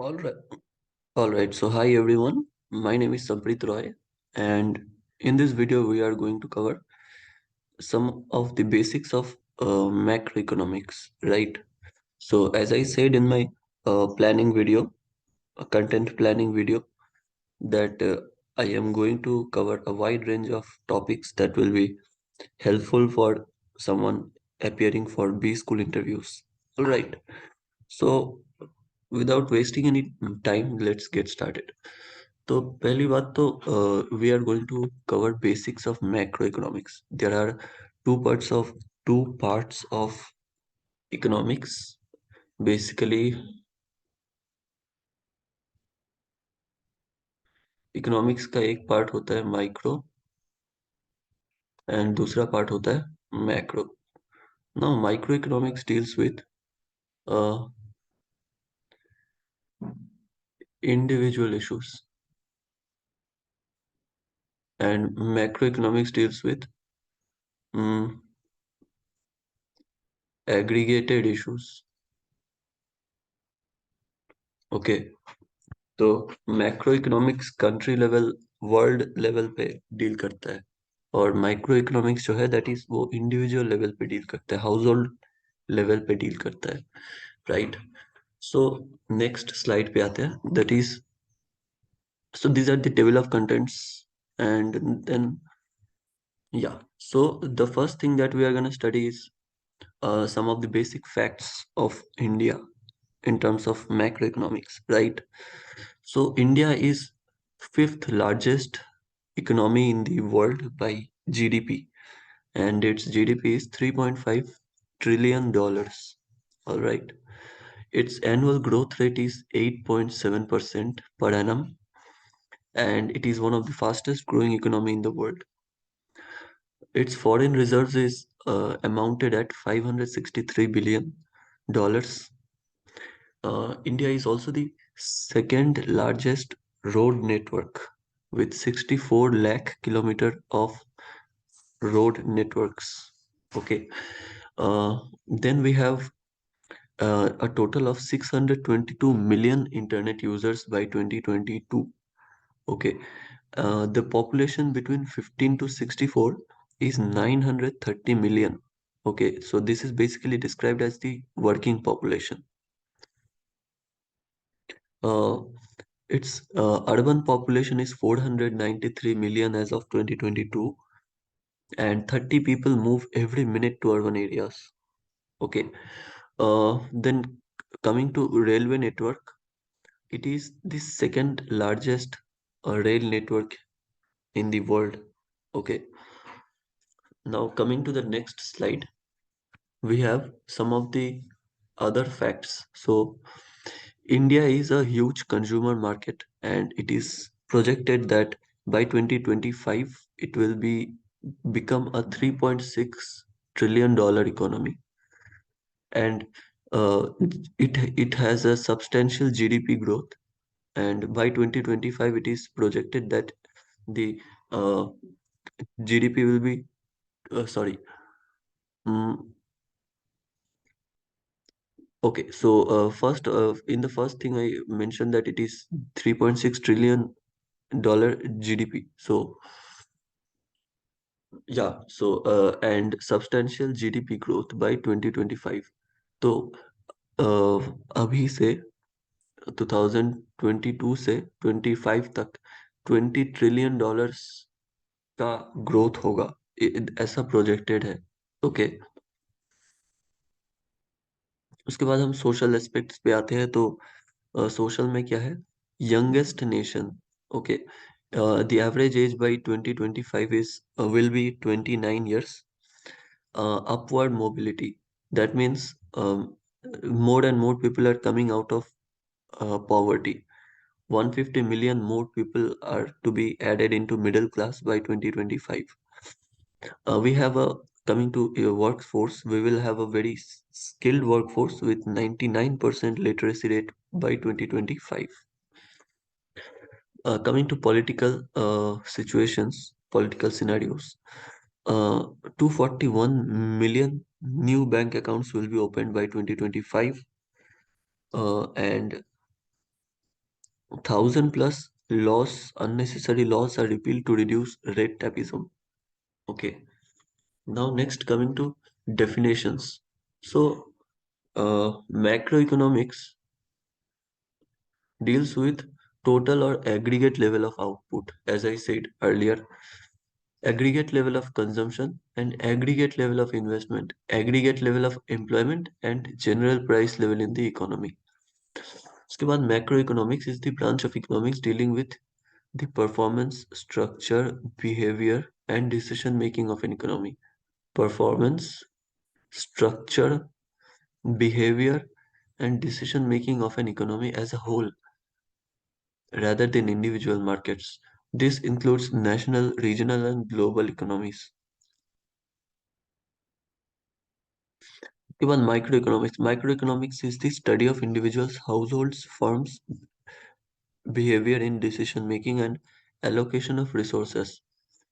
All right. All right. So, hi everyone. My name is Samprit Roy, and in this video, we are going to cover some of the basics of macroeconomics, right? So, as I said in my planning video, a content planning video, that I am going to cover a wide range of topics that will be helpful for someone appearing for B school interviews. All right. So, without wasting any time, let's get started. तो पहली बात तो we are going to cover basics of macroeconomics there are two parts of economics basically economics का एक part होता है micro and दूसरा part होता है macro now micro economics deals with individual issues and macro economics deals with aggregated issues okay तो macro economics country level world level पे deal करता है और माइक्रो इकोनॉमिक्स जो है दैट इज वो इंडिविजुअल लेवल पे डील करता है हाउस होल्ड लेवल पे डील करता है राइट सो नेक्स्ट स्लाइड पे आते हैं that is so these are the table of contents and then yeah so the first thing that we are going to study is some of the basic facts of India in terms of macroeconomics, right? So India is fifth largest economy in the world by GDP, and its GDP is $3.5 trillion. All right. Its annual growth rate is 8.7% per annum, and it is one of the fastest growing economy in the world. Its foreign reserves is amounted at $563 billion. India is also the second largest road network with 64 lakh kilometer of road networks. Okay. Then we have a total of 622 million internet users by 2022. Okay. The population between 15 to 64 is 930 million. Okay. So this is basically described as the working population. Uh, its urban population is 493 million as of 2022, and 30 people move every minute to urban areas. Okay. Then coming to railway network, it is the second largest rail network in the world. Okay. Now coming to the next slide, we have some of the other facts. So India is a huge consumer market, and it is projected that by 2025 it will be become a $3.6 trillion economy, and it has a substantial GDP growth. And by 2025, it is projected that the uh, GDP will be sorry. Mm, okay, so first, in the first thing I mentioned that it is $3.6 trillion GDP. So yeah, so and substantial GDP growth by 2025. तो अभी से 2022 से 25 तक $20 trillion का growth होगा ऐसा projected है okay उसके बाद हम सोशल एस्पेक्ट्स पे आते हैं तो सोशल में क्या है youngest nation okay the average age by 2025 is will be 29 years. Upward mobility, that means more and more people are coming out of poverty. 150 million more people are to be added into middle class by 2025. We have a coming to a workforce, we will have a very skilled workforce with 99% literacy rate by 2025. Coming to political situations, political scenarios, 241 million new bank accounts will be opened by 2025, and thousand plus laws, unnecessary laws are repealed to reduce red tapeism. Okay. Now next coming to definitions. So macroeconomics deals with total or aggregate level of output, as I said earlier, aggregate level of consumption and aggregate level of investment, aggregate level of employment and general price level in the economy. उसके बाद macroeconomics is the branch of economics dealing with the performance, structure, behavior and decision making of an economy. Performance, structure, behavior and decision making of an economy as a whole rather than individual markets. This includes national, regional and global economies. Even microeconomics. Microeconomics is the study of individuals, households, firms, behavior in decision making and allocation of resources.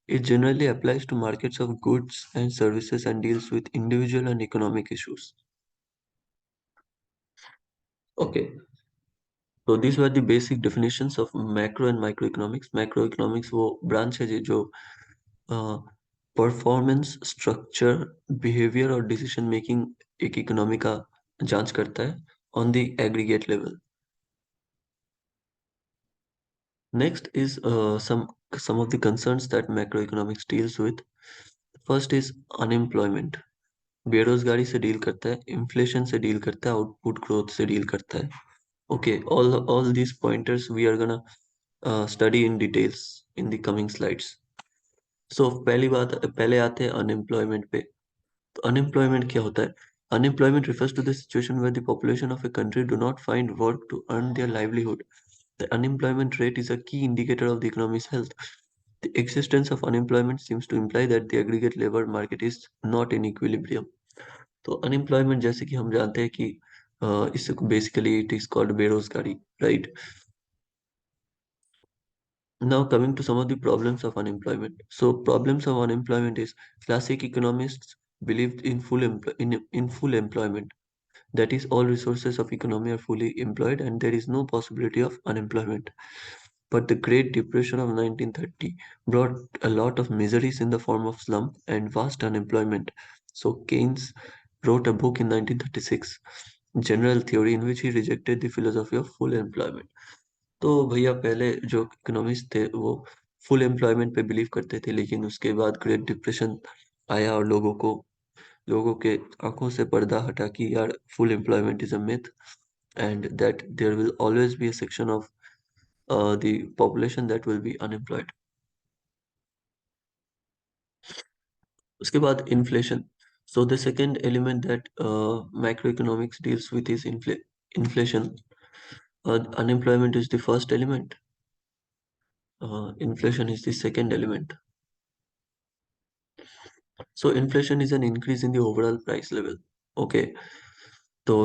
It generally applies to markets of goods and services and deals with individual and economic issues. Okay, so these were the basic definitions of macro and microeconomics. Macroeconomics वो branch है जो performance, structure, behaviour और decision making एक economy का जांच करता है on the aggregate level. Next is some of the concerns that macroeconomics deals with. First is unemployment. बेरोजगारी से डील करता है, इन्फ्लेशन से डील करता है, आउटपुट ग्रोथ से डील करता है. Okay, all these pointers we are gonna study in details in the coming slides. So पहले आते हैं अनएम्प्लॉयमेंट पे. तो अनएम्प्लॉयमेंट क्या होता है? Unemployment refers to the situation where the population of a country do not find work to earn their livelihood. The unemployment rate is a key indicator of the economy's health. The existence of unemployment seems to imply that the aggregate labor market is not in equilibrium. तो unemployment जैसे कि हम जानते हैं कि इससे basically it is called बेरोजगारी, right? Now coming to some of the problems of unemployment. So problems of unemployment is classic economists believed in in full employment. That is, all resources of economy are fully employed and there is no possibility of unemployment. But the Great Depression of 1930 brought a lot of miseries in the form of slum and vast unemployment. So Keynes wrote a book in 1936, General Theory, in which he rejected the philosophy of full employment. तो भैया पहले जो economist थे वो full employment पे believe करते थे, लेकिन उसके बाद ग्रेट डिप्रेशन आया और लोगों के आंखों से पर्दा हटा कि यार full employment is a myth and that there will always be a section of the population that will be unemployed. उसके बाद inflation. So the second element that macroeconomics deals with is inflation. Unemployment is the first element. Inflation is the second element. So inflation is an increase in the overall price level. Okay, तो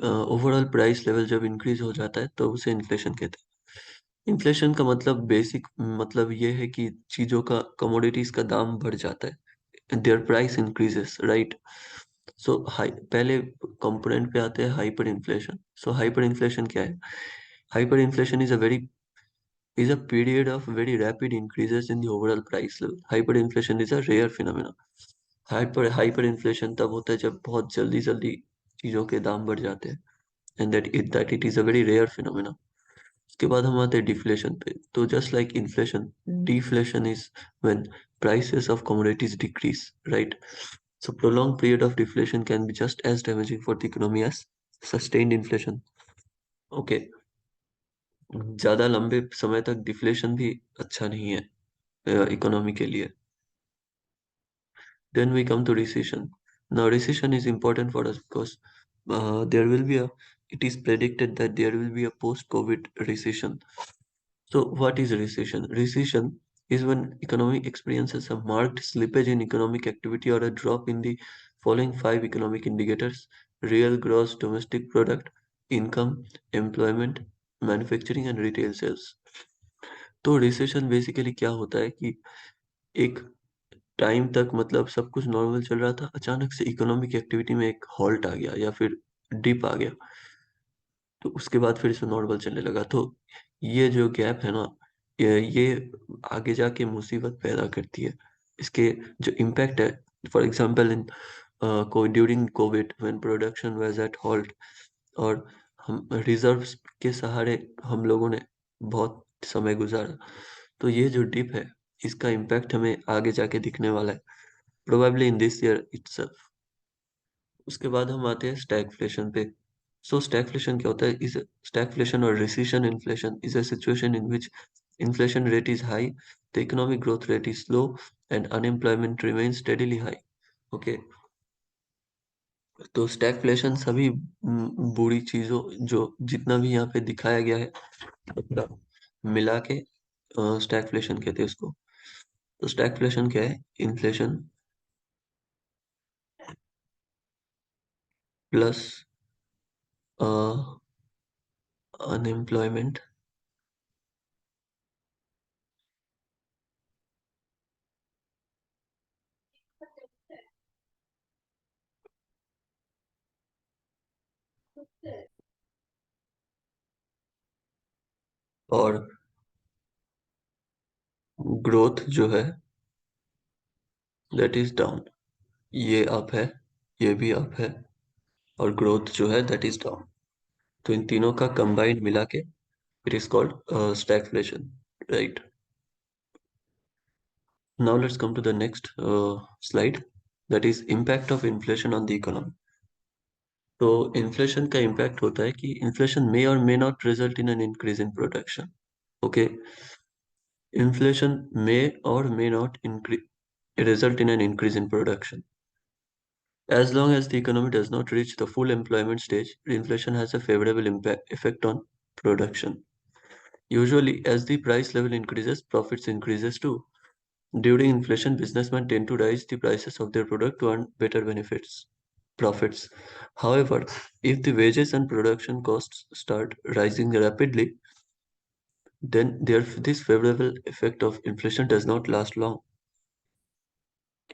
overall price level जब increase हो जाता है तो उसे inflation कहते हैं. Inflation का मतलब बेसिक मतलब ये है कि चीजों का कमोडिटीज का दाम बढ़ जाता है, there price increases, right? So high पहले कंपोनेंट पे आते हैं हाइपर इन्फ्लेशन. सो हाइपर इन्फ्लेशन क्या है? Hyper inflation is a period of very rapid increases in the overall price level. Hyperinflation is a rare phenomenon. Hyperinflation तब होता है जब बहुत जल्दी जल्दी चीजों के दाम बढ़ जाते हैं, and that it is a very rare phenomenon. उसके बाद हम आते हैं डिफ्लेशन पे. तो just like inflation, deflation is when prices of commodities decrease, right? So prolonged period of deflation can be just as damaging for the economy as sustained inflation. Okay, ज्यादा लंबे समय तक डिफ्लेशन भी अच्छा नहीं है इकोनॉमी के लिए. Then we come to recession. Now recession is important for us because there will be a it is predicted that there will be a post-COVID recession. So what is recession? Recession is when economy experiences a marked slippage in economic activity or a drop in the following five economic indicators: real gross domestic product, income, employment, manufacturing and retail sales. तो recession basically क्या होता है कि एक time तक मतलब सब कुछ नॉर्मल चल रहा था, अचानक से इकोनॉमिक एक्टिविटी में एक हॉल्ट आ गया या फिर डिप आ गया, तो उसके बाद फिर से नॉर्मल चलने लगा. तो ये जो गैप है ना, ये आगे जाके मुसीबत पैदा करती है। इसके जो इम्पैक्ट है, for example in during Covid when production was at halt, और हम रिजर्व्स के सहारे हम लोगों ने बहुत समय गुजारा, तो ये जो डिप है, इसका इम्पैक्ट हमें आगे जाके दिखने वाला है, probably in this year itself. उसके बाद हम आते हैं स्टैगफ्लेशन पे। सो स्टैगफ्लेशन क्या होता है? इज स्टैगफ्लेशन और recession inflation is a situation in which inflation rate is high, the economic growth rate is low, and unemployment remains steadily high. Okay, तो स्टैगफ्लेशन सभी बुरी चीजों, जो जितना भी यहाँ पे दिखाया गया है, पूरा मिला के स्टैगफ्लेशन कहते हैं उसको। तो स्टैगफ्लेशन क्या है? इन्फ्लेशन प्लस अनएम्प्लॉयमेंट और ग्रोथ जो है दैट इज डाउन। ये अप है, ये भी अप है, और ग्रोथ जो है दैट इज डाउन। तो इन तीनों का कंबाइंड मिला के it is called stagflation, right? Now let's come to the next slide, that is impact of inflation on the economy. तो इन्फ्लेशन का इम्पैक्ट होता है कि इन्फ्लेशन मे और may not result in an increase in production. Okay, inflation may और may not result in an increase in production. As long as the economy does not reach the full employment stage, inflation has a favorable effect on production. Usually, as the price level increases, profits increases too. During inflation, businessmen tend to raise the prices of their product to earn better profits. However, if the wages and production costs start rising rapidly, then this favorable effect of inflation does not last long.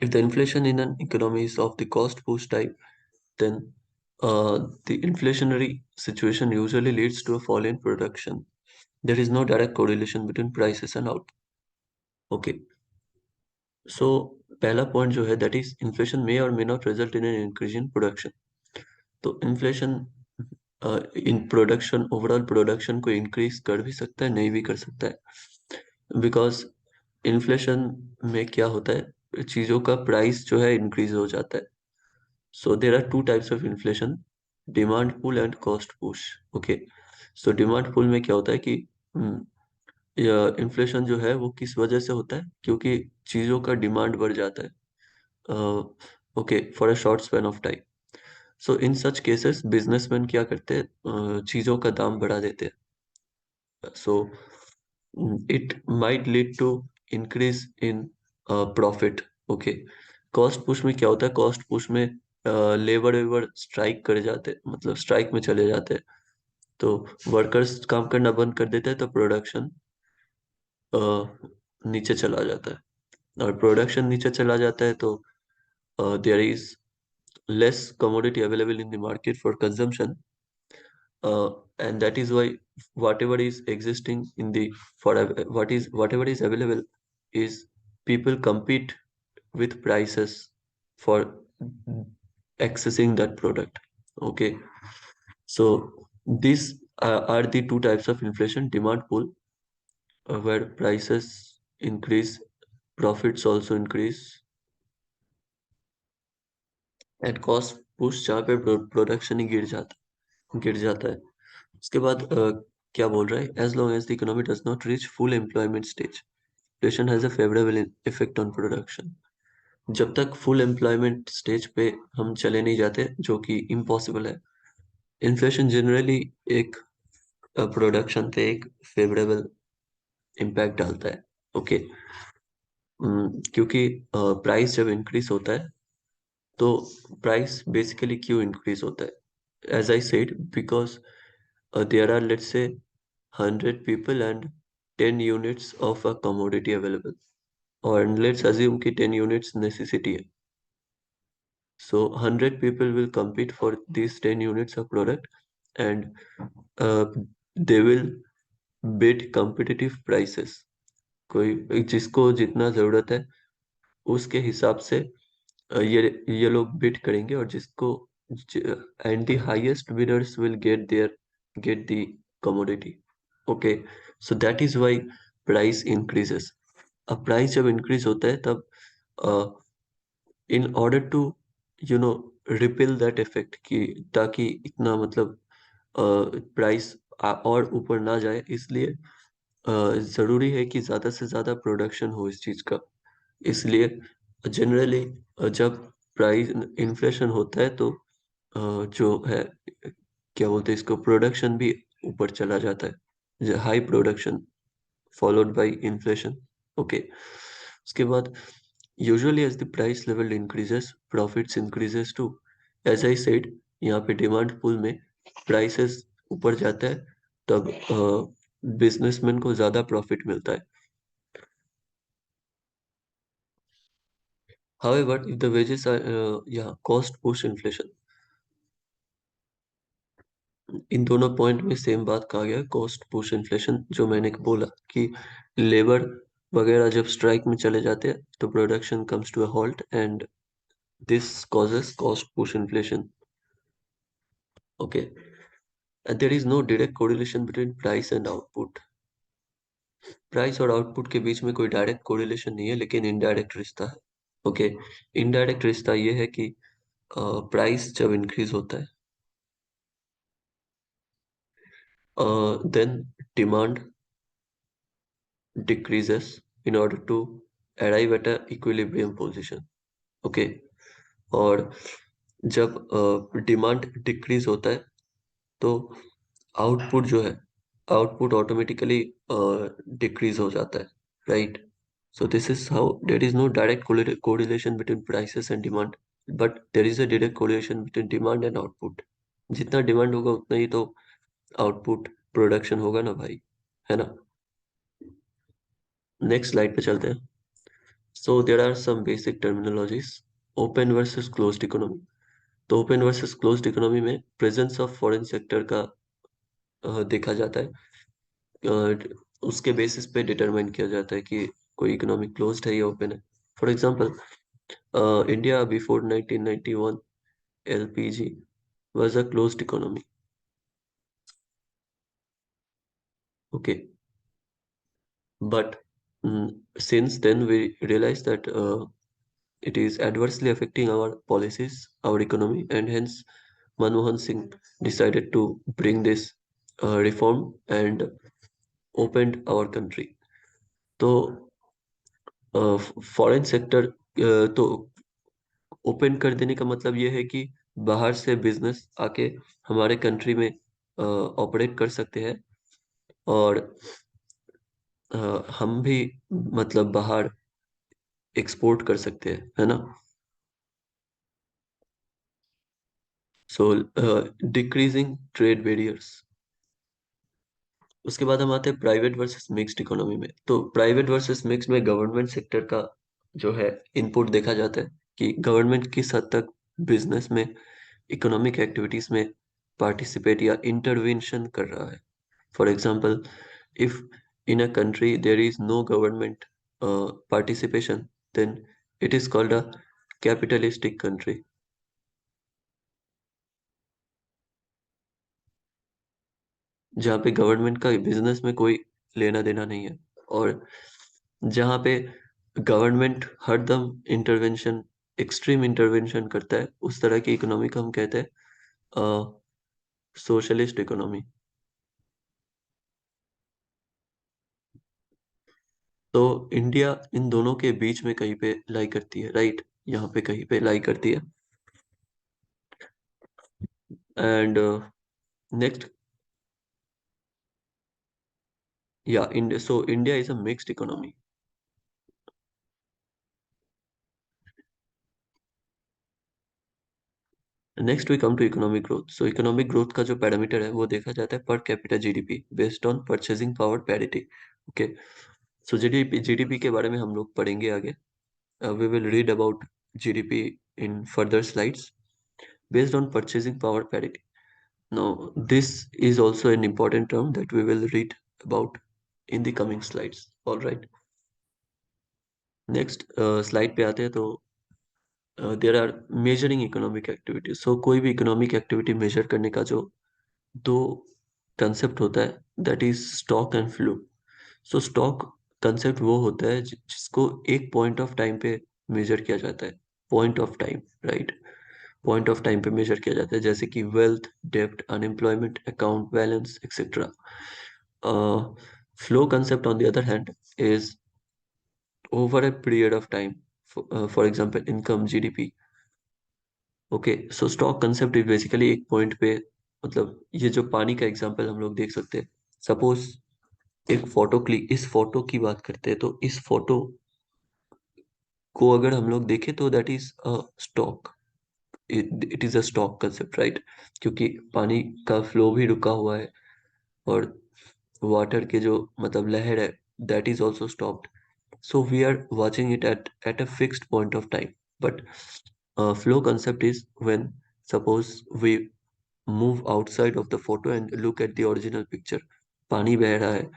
If the inflation in an economy is of the cost push type, then the inflationary situation usually leads to a fall in production. There is no direct correlation between prices and output. Okay, so पहला point जो है that is inflation may और may not result in an increase in production. तो inflation in production, overall production को increase कर भी सकता है, नहीं भी कर सकता है, बिकॉज इन्फ्लेशन में क्या होता है, चीज़ों का प्राइस जो है इंक्रीज हो जाता है। So there are two types of inflation, demand pull and cost push. Okay, so demand pull में क्या होता है कि इन्फ्लेशन जो है वो किस वजह से होता है, क्योंकि चीज़ों का डिमांड बढ़ जाता है, okay, for a short span of time. So in such cases businessman क्या करते हैं, चीज़ों का दाम बढ़ा देते हैं। So it might lead to increase in profit. Okay, cost push में क्या होता है? कॉस्ट पुश में लेबर वेबर स्ट्राइक कर जाते हैं, मतलब स्ट्राइक में चले जाते हैं, तो वर्कर्स काम करना बंद कर देते हैं, तो प्रोडक्शन नीचे चला जाता है, और प्रोडक्शन नीचे चला जाता है तो there is less commodity available in the market for consumption, and that is why whatever is existing in the for whatever is available is people compete with prices for accessing that product. Okay, so these are the two types of inflation: demand pull, where prices increase, profits also increase, and cost push, जहाँ पे production ही गिर जाता है। उसके बाद क्या बोल रहा है? As long as the economy does not reach full employment stage, inflation has a favourable effect on production. जब तक फुल एम्प्लॉयमेंट स्टेज पे हम चले नहीं जाते, जो कि इम्पॉसिबल है, इन्फ्लेशन जनरली एक प्रोडक्शन पे एक फेवरेबल इम्पैक्ट डालता है। ओके, क्योंकि प्राइस जब इंक्रीज होता है, तो प्राइस बेसिकली क्यों इंक्रीज होता है? As I said, because there are, let's say, 100 people and 10 units of a commodity available, or let's assume कि 10 units necessity है, so 100 people will compete for these 10 units of product, and uh, they will bid competitive prices, कोई जिसको जितना जरूरत है उसके हिसाब से ये लोग बिड करेंगे, और जिसको and the highest bidders will get the commodity. Okay, so that is why price increases. अब प्राइस जब इंक्रीज होता है तब in order to you know repel that effect, कि ताकि इतना मतलब प्राइस और ऊपर ना जाए, इसलिए जरूरी है कि ज्यादा से ज्यादा प्रोडक्शन हो इस चीज का। इसलिए जनरली जब प्राइस इन्फ्लेशन होता है तो जो है क्या बोलते हैं इसको, प्रोडक्शन भी ऊपर चला जाता है, high production followed by inflation. Okay, उसके बाद usually as the price level increases profits increases too. As I said, यहाँ पे डिमांड पुल में प्राइसेस ऊपर जाता है, तब बिजनेसमैन को ज्यादा प्रॉफिट मिलता है। However, if the wages are yeah, cost push inflation, इन दोनों पॉइंट में सेम बात कहा गया है, कॉस्ट पुश इन्फ्लेशन। जो मैंने बोला कि लेबर वगैरह जब स्ट्राइक में चले जाते हैं तो production comes to a halt, and this causes cost push inflation. Okay, and there is no direct correlation between price and output। Price और आउटपुट के बीच में कोई डायरेक्ट कोरिलेशन नहीं है, लेकिन इनडायरेक्ट रिश्ता है। ओके, इनडायरेक्ट रिश्ता ये है कि प्राइस जब इंक्रीज होता है, then demand decreases in order to arrive at a equilibrium position। Okay, और जब डिमांड डिक्रीज होता है तो आउटपुट जो है, आउटपुट ऑटोमेटिकली डिक्रीज हो जाता है, right. So this is how there is no direct correlation between prices and demand, but there is a direct correlation between demand and output. जितना डिमांड होगा उतना ही तो आउटपुट प्रोडक्शन होगा ना भाई, है ना। नेक्स्ट स्लाइड पे चलते हैं। So there are some basic terminologies. Open versus closed economy. तो ओपन वर्सेस क्लोज्ड इकोनॉमी में प्रेजेंस ऑफ फॉरेन सेक्टर का देखा जाता है। उसके बेसिस पे डिटरमाइन किया जाता है कि कोई इकोनॉमी क्लोज्ड है या ओपन है। For example, India before 1991 LPG was a closed economy. Okay, but since then we realized that it is adversely affecting our policies, our economy, and hence Manmohan Singh decided to bring this reform and opened our country. तो foreign sector तो open कर देने का मतलब ये है कि बाहर से बिजनेस आके हमारे कंट्री में ऑपरेट कर सकते हैं, और अ, हम भी मतलब बाहर एक्सपोर्ट कर सकते हैं, है ना। सो डिक्रीजिंग ट्रेड बैरियर्स। उसके बाद हम आते हैं प्राइवेट वर्सेस मिक्स्ड इकोनॉमी में। तो प्राइवेट वर्सेस मिक्स्ड में गवर्नमेंट सेक्टर का जो है इनपुट देखा जाता है कि गवर्नमेंट किस हद तक बिजनेस में, इकोनॉमिक एक्टिविटीज में पार्टिसिपेट या इंटरवेंशन कर रहा है। For example, if in a country there is no government participation, then it is called a capitalistic country. जहाँ पे गवर्नमेंट का बिजनेस में कोई लेना देना नहीं है, और जहाँ पे गवर्नमेंट हरदम इंटरवेंशन, एक्सट्रीम इंटरवेंशन करता है, उस तरह की इकोनॉमी को हम कहते हैं सोशलिस्ट इकोनॉमी। तो इंडिया इन दोनों के बीच में कहीं पे लाई करती है, राइट, यहाँ पे कहीं पे लाई करती है। एंड नेक्स्ट, या India, so India is a mixed economy. Next we come to economic growth. So economic growth का जो पैरामीटर है वो देखा जाता है per capita GDP based on purchasing power parity. Okay, so GDP के बारे में हम लोग पढ़ेंगे आगे। We will read about GDP in further slides based on purchasing power parity. Now, this is also an important term that we will read about in the coming slides. All right. Next slide पे आते हैं तो there are measuring economic activities. So कोई भी economic activity major करने का जो दो कंसेप्ट होता है, that is stock and flow. So stock concept वो होता है जिसको एक पॉइंट ऑफ टाइम पे मेजर किया जाता है. Point of time, right. Point of time पे मेजर किया जाता है, जैसे कि वेल्थ, डेब्ट, unemployment, account balance, etcetera. Flow concept on the other hand is over a period of time. For example, income, GDP. Okay, so stock concept is basically एक point पे, मतलब ये जो पानी का एग्जांपल हम लोग देख सकते हैं. सपोज एक फोटो क्लिक, इस फोटो की बात करते हैं तो इस फोटो को अगर हम लोग देखें तो that is a stock. It is a stock concept, right. क्योंकि पानी का फ्लो भी रुका हुआ है और वाटर के जो मतलब लहर है, that is also stopped. So we are watching it at a fixed point of time. But flow concept is when suppose we move outside of the photo and look at the original picture. पानी बह रहा है,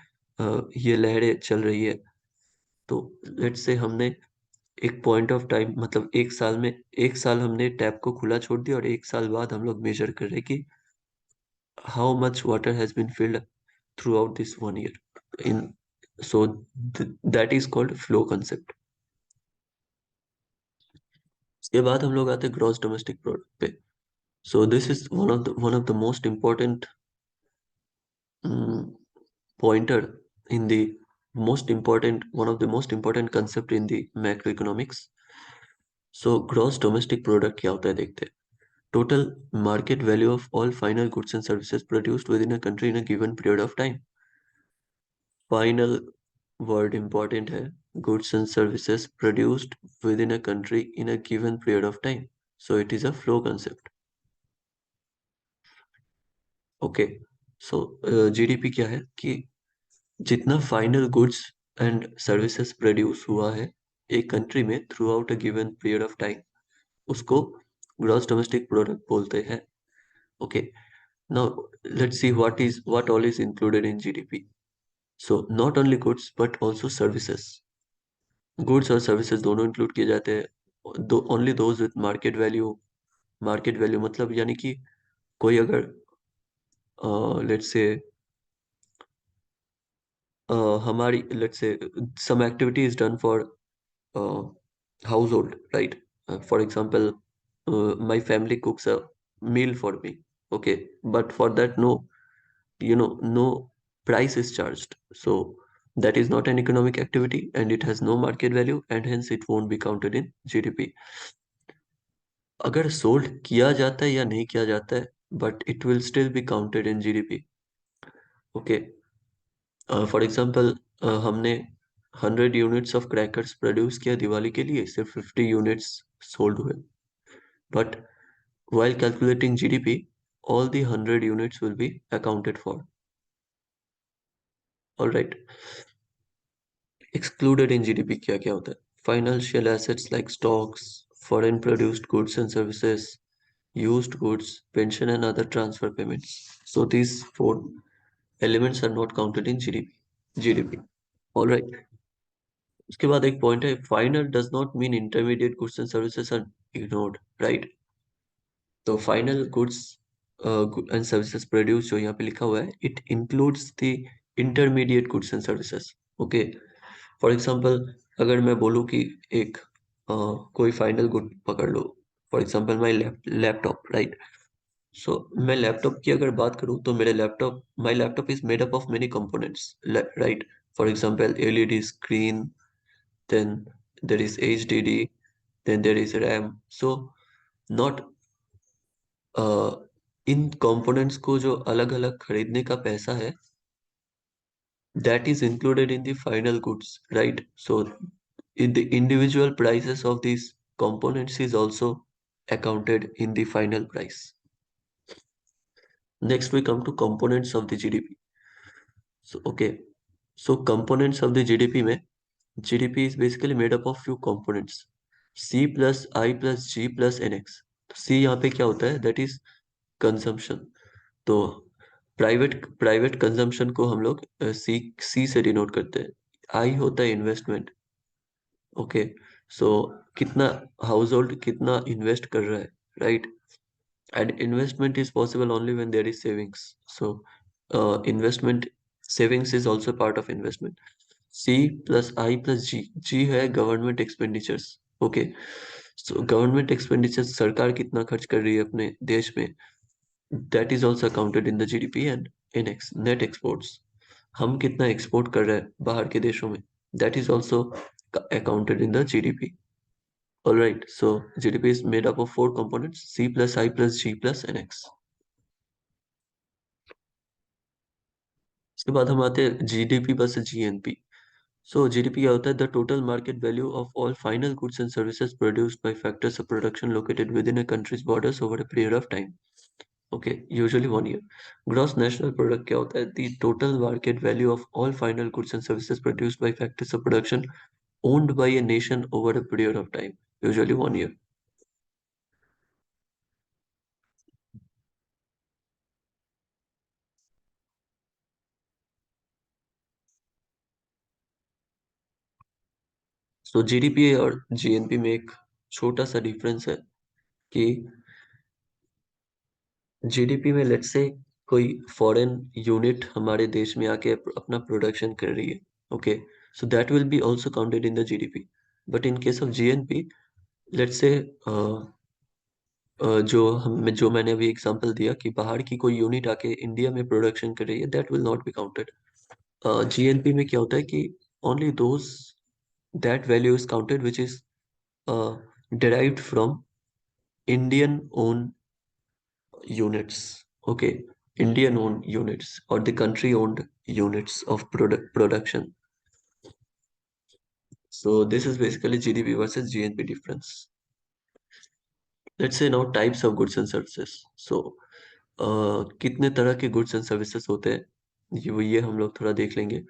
ये लहरें चल रही है. तो लेट्स से हमने एक पॉइंट ऑफ टाइम, मतलब एक साल में, एक साल हमने टैप को खुला छोड़ दिया और एक साल बाद हम लोग मेजर कर रहे हैं कि how much water has been filled throughout this 1 year. In so that is called flow concept. इसके बाद हम लोग आते हैं ग्रॉस डोमेस्टिक प्रोडक्ट पे. सो this is one of the most important pointer in the most important one of the most important concept in the macroeconomics. So gross domestic product क्या होता है देखते हैं. Total market value of all final goods and services produced within a country in a given period of time. Final word important है, goods and services produced within a country in a given period of time. So it is a flow concept. Okay, so GDP क्या है कि जितना final goods and services produce हुआ है एक country में through out a given period of time, उसको gross domestic product बोलते हैं. Okay, now let's see what all is included in GDP. So not only goods but also services. Goods और services दोनों include किए जाते हैं. दो only those with market value. Market value मतलब यानी कि कोई अगर लेट्स से हमारी let's say some activity is done for household, right? For example, my family cooks a meal for me. Okay, but for that no price is charged. So that is not an economic activity and it has no market value and hence it won't be counted in GDP. अगर sold किया जाता है या नहीं किया जाता है, but it will still be counted in GDP. Okay. For example हमने 100 यूनिट्स ऑफ क्रैकर्स प्रोड्यूस किया दिवाली के लिए, सिर्फ 50 यूनिट्स सोल्ड हुए. But while calculating GDP, all the 100 units will be accounted for. All right. Excluded in GDP क्या क्या होता है? Financial assets like stocks, foreign produced goods and services, used goods, pension and other transfer payments. So these four elements are not counted in GDP. All right. उसके बाद एक point है, final does not mean intermediate goods and services are ignored, right. तो final goods and services produce जो यहाँ पे लिखा हुआ है, it includes the intermediate goods and services. Okay, for example अगर मैं बोलूँ कि एक कोई फाइनल गुड पकड़ लो, for example my laptop, right. So मैं लैपटॉप की अगर बात करूँ तो मेरे laptop my laptop is made up of many components, right. For example LED screen, then there is HDD, then there is RAM. So not in components को जो अलग अलग खरीदने का पैसा है, that is included in the final goods, right? So in the individual prices of these components is also accounted in the final price. Next we come to components of the GDP. So okay, so components of the GDP में GDP is basically made up of few components. C plus I plus G plus NX. तो C यहाँ पे क्या होता है? That is consumption. तो private private consumption को हम लोग सी सी से डिनोट करते हैं। आई होता है इन्वेस्टमेंट। ओके, सो कितना हाउस होल्ड कितना इन्वेस्ट कर रहा है, right? And investment is possible only when there is savings. So investment, savings is also part of investment. C plus I plus G, G है government expenditures. Okay, so government expenditures, सरकार कितना खर्च कर रही है अपने देश में, that is also counted in the GDP. And in net exports, हम कितना एक्सपोर्ट कर रहे हैं बाहर के देशों में, that is also accounted in the GDP. Alright, so GDP is made up of four components, C plus I plus G plus N X. उसके बाद हम आते हैं GDP versus GNP. So GDP क्या होता है? The total market value of all final goods and services produced by factors of production located within a countries borders over a period of time. Okay, usually 1 year। Gross national product क्या होता है? The total market value of all final goods and services produced by factors of production owned by a nation over a period of time, usually 1 year। So GDP और GNP में एक छोटा सा difference है कि जीडीपी में let's say कोई foreign unit हमारे देश में आके अपना प्रोडक्शन कर रही है। Okay, so that will be also counted in the GDP. But in case of GNP, let's say जो मैंने अभी एग्जांपल दिया कि बाहर की कोई यूनिट आके इंडिया में प्रोडक्शन कर रही है, that will not be counted. GNP में क्या होता है कि only those that value is counted which is derived from Indian owned units. Okay, Indian owned units or the country owned units of production. So this is basically GDP versus GNP difference. Let's say now types of goods and services. So कितने तरह के goods and services होते हैं, ये हम लोग थोड़ा देख लेंगे।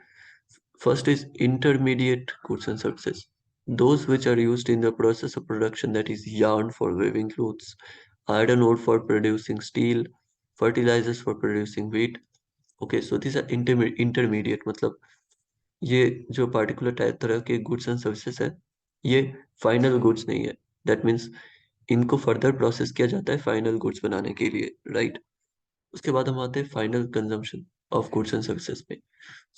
First is intermediate goods and services. Those which are used in the process of production, that is yarn for weaving clothes, iron ore for producing steel, fertilizers for producing wheat. Okay, so these are intermediate, मतलब ये जो particular type तरह के goods and services है, ये final goods नहीं है। That means इनको further process किया जाता है final goods बनाने के लिए, right? उसके बाद हम आते हैं final consumption of goods and services पे।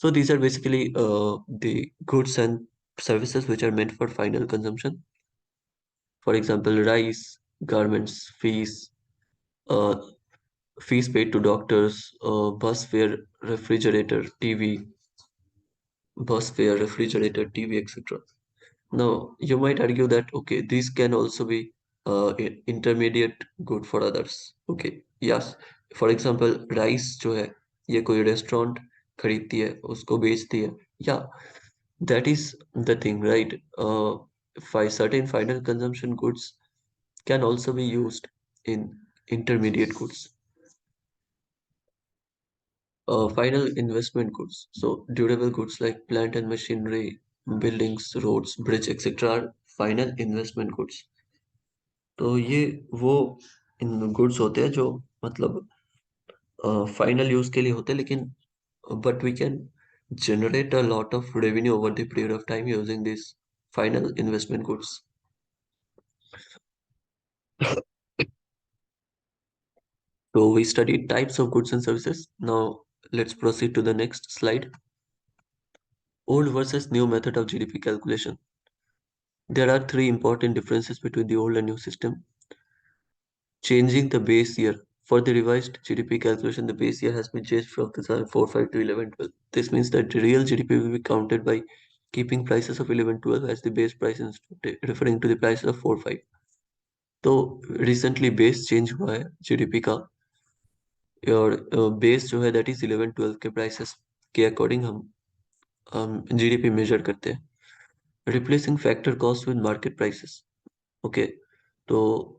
So these are basically the goods and services which are meant for final consumption. For example, rice, garments, uh, fees paid to doctors, bus fare, refrigerator, TV, etc. Now, you might argue that, okay, these can also be intermediate good for others. Okay, yes. For example, rice जो है, ये कोई restaurant खरीदती है, उसको बेचती है, या that is the thing, right? Certain final consumption goods can also be used in intermediate goods. Final investment goods. So durable goods like plant and machinery, buildings, roads, bridge, etc. are final investment goods. तो ये वो इन goods होते हैं जो मतलब final use के लिए होते हैं, लेकिन but we can generate a lot of revenue over the period of time using these final investment goods. So we studied types of goods and services. Now let's proceed to the next slide. Old versus new method of GDP calculation. There are three important differences between the old and new system. Changing the base year. For the revised GDP calculation, the base year has been changed from 2004-5 to 11-12. This means that the real GDP will be counted by keeping prices of 11-12 as the base price instead, referring to the prices of 4-5. तो recently base change हुआ है GDP का, और base जो है that is 11-12 के prices के according हम जीडीपी मेजर करते हैं। Replacing factor cost with market prices. Okay, तो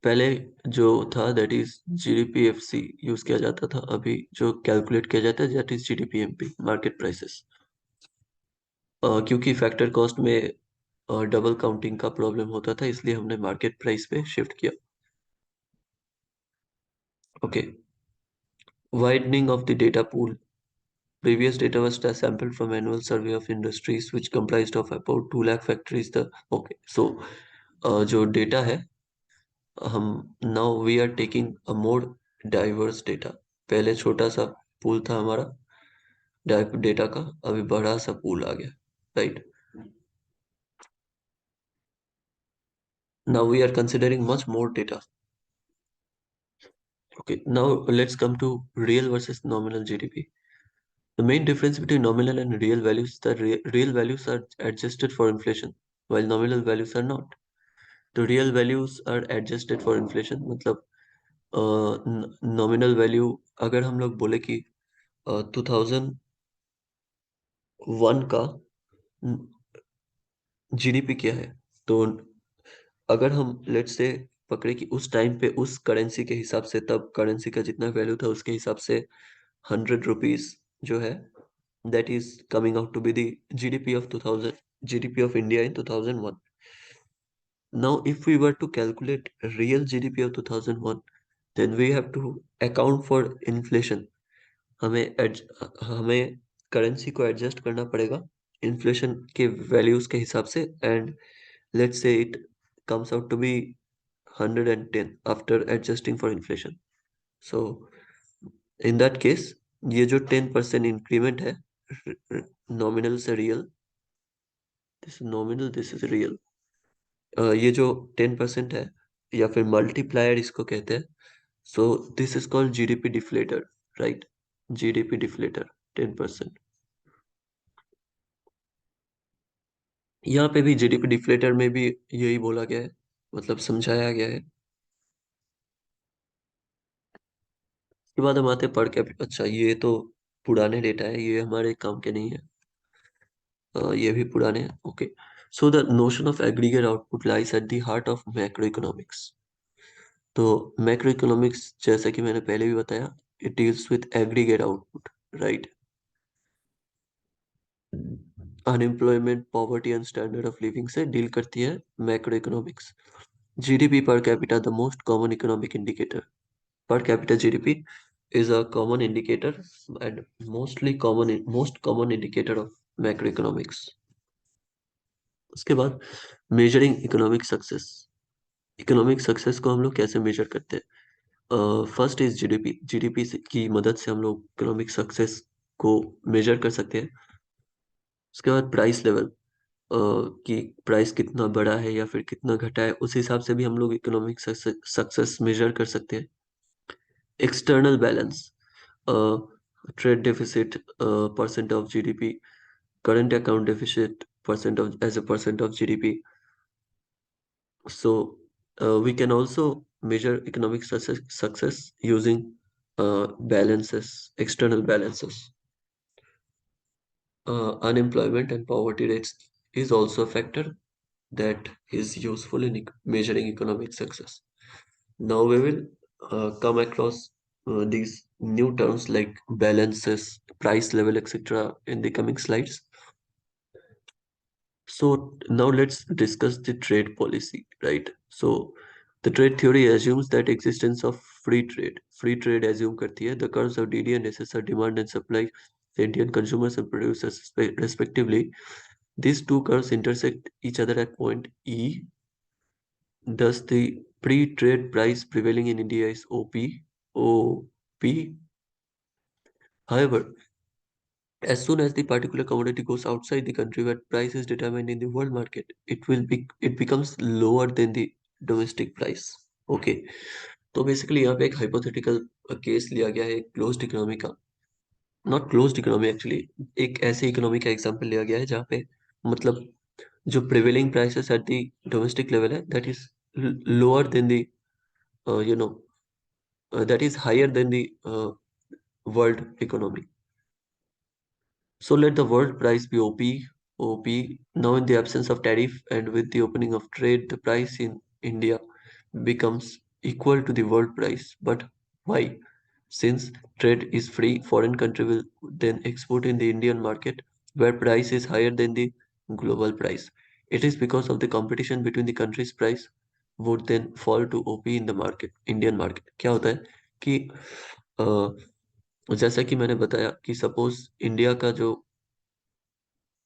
पहले जो था दैट इज जीडीपीएफसी यूज किया जाता था, अभी जो कैलकुलेट किया जाता है दैट इज जीडीपीएमपी, मार्केट प्राइसेस। क्योंकि फैक्टर कॉस्ट में डबल काउंटिंग का प्रॉब्लम होता था, इसलिए हमने मार्केट प्राइस पे शिफ्ट किया। Okay, Widening of the data pool. Previous data was sampled from annual survey of industries which comprised of about 2 lakh factories. The okay, so जो data है, हम now we are taking a more diverse data. पहले छोटा सा pool था हमारा data का, अभी बड़ा सा पूल आ गया, right. Now we are considering much more data. Okay, now let's come to real versus nominal GDP. The main difference between nominal and real values is that real values are adjusted for inflation, while nominal values are not. The real values are adjusted for inflation. मतलब nominal value अगर हम लोग बोले कि 2001 का GDP क्या है, तो अगर हम लेट्स से पकड़े कि उस टाइम पे उस करेंसी के हिसाब से, तब करेंसी का जितना वैल्यू था उसके हिसाब से 100 रुपीज जो है, that is coming out to be the GDP of 2000, GDP of India in 2001. Now, if we were to calculate real GDP of 2001, then we have to account for inflation. हमें currency को adjust करना पड़ेगा inflation के values के हिसाब से, and let's say it comes out to be 110 after adjusting for inflation. So in that case, ये जो 10% इंक्रीमेंट है नॉमिनल से real, this nominal this is real, ये जो 10% है या फिर मल्टीप्लायर इसको कहते हैं. सो this is called GDP deflator, right. GDP deflator 10%. यहाँ पे भी जीडीपी डिफ्लेटर में भी यही बोला गया है, मतलब समझाया गया है. उसके बाद हम आते हैं पर कैपिटा. अच्छा, ये तो पुराने डेटा है, ये हमारे काम के नहीं है. ये भी पुराने हैं. Okay, so the notion of aggregate output lies at the heart of macro economics. तो मैक्रो इकोनॉमिक्स, जैसा कि मैंने पहले भी बताया, it deals with aggregate output, right. Unemployment, poverty and standard of living से डील करती है macro economics. GDP per capita the most common economic indicator. Per capita GDP is a common indicator and most common indicator of macroeconomics. उसके बाद measuring economic success. Economic success को हम लोग कैसे major करते हैं? First is GDP. जीडीपी की मदद से हम लोग इकोनॉमिक सक्सेस को मेजर कर सकते हैं. उसके बाद प्राइस लेवल, कि प्राइस कितना बढ़ा है या फिर कितना घटा है, उस हिसाब से भी हम लोग इकोनॉमिक सक्सेस मेजर कर सकते हैं. External balance, trade deficit percent of GDP, current account deficit percent of as a percent of GDP. So we can also measure economic success using balances, external balances. Unemployment and poverty rates is also a factor that is useful in measuring economic success. Now we will come across these new terms like balances, price level, etc. in the coming slides. So now let's discuss the trade policy, right? So the trade theory assumes that existence of free trade. Free trade assume करती है the curves of DD and SSR, demand and supply, the Indian consumers and producers respectively. These two curves intersect each other at point E. Thus, the pre-trade price prevailing in India is OP. OP. However, as soon as the particular commodity goes outside the country where price is determined in the world market, it becomes lower than the domestic price. Okay, तो basically यहाँ पे एक hypothetical case लिया गया है एक closed economy का. Not closed economy actually, एक ऐसे इकोनॉमी का एग्जांपल लिया गया है जहाँ पे मतलब जो prevailing prices at the domestic level है, that is lower than the you know that is higher than the world economy. So let the world price be OP. OP. Now, in the absence of tariff and with the opening of trade, the price in India becomes equal to the world price. But why? Since trade is free, foreign country will then export in the Indian market where price is higher than the global price. It is because of the competition between the countries' price would then fall to OP in the market, Indian market. क्या होता है कि जैसा कि मैंने बताया कि suppose India का जो